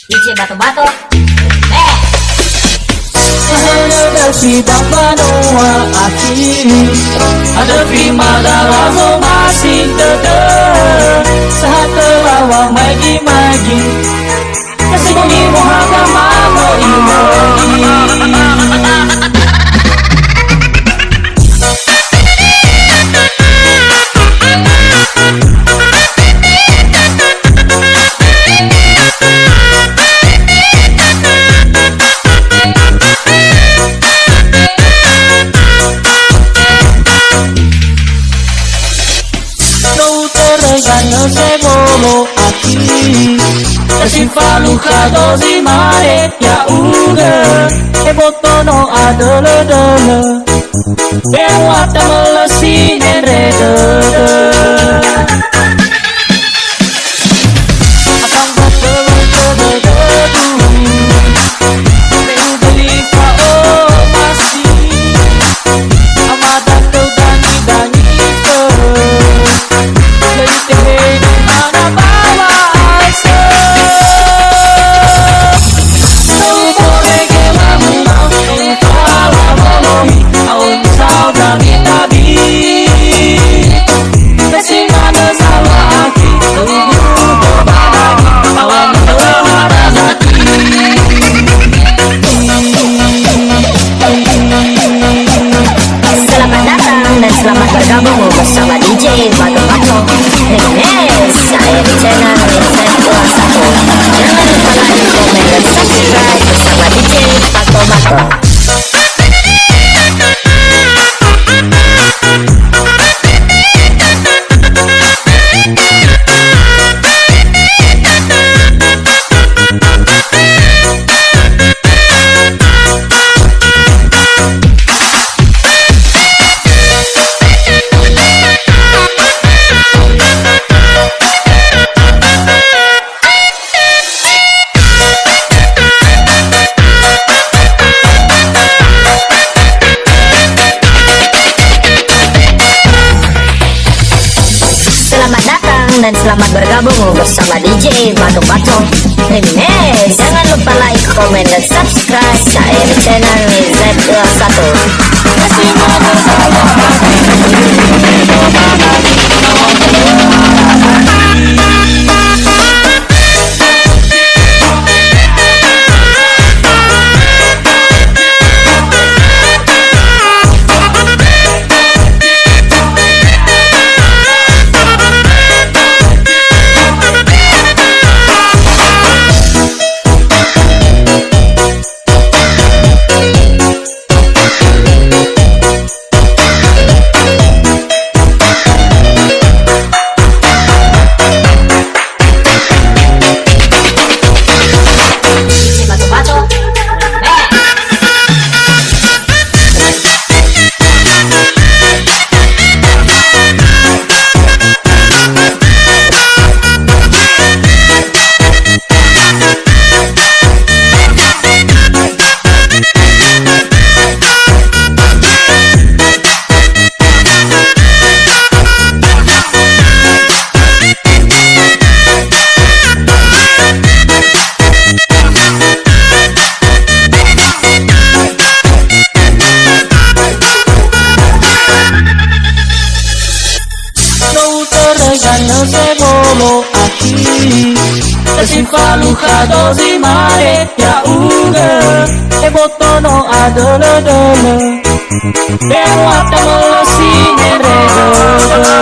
DJ Bato-Bato. Sidang panua akhir ada firma dalam masing tetap saat kelawang magi-magi kasih bunyi muhagama mo'i-mo'i. Ganho sebolo aqui assim falo cada di mare ya uga e botono adala dala eu até melasi nereda akan bertemu eu beli kau masih amadan tu dani dani Selamat bergabung bersama DJ Bato-Bato Remix. Saya di channel Z21. Jangan lupa like, komen, dan subscribe bersama DJ Bato-Bato. Dan selamat bergabung bersama DJ Bato-Bato Remix. Jangan lupa like, komen, dan subscribe saya di channel Z21. Ganho sebolo aqui assim falo cada di mare ya uga e botono adala dala eu até melasi nereda.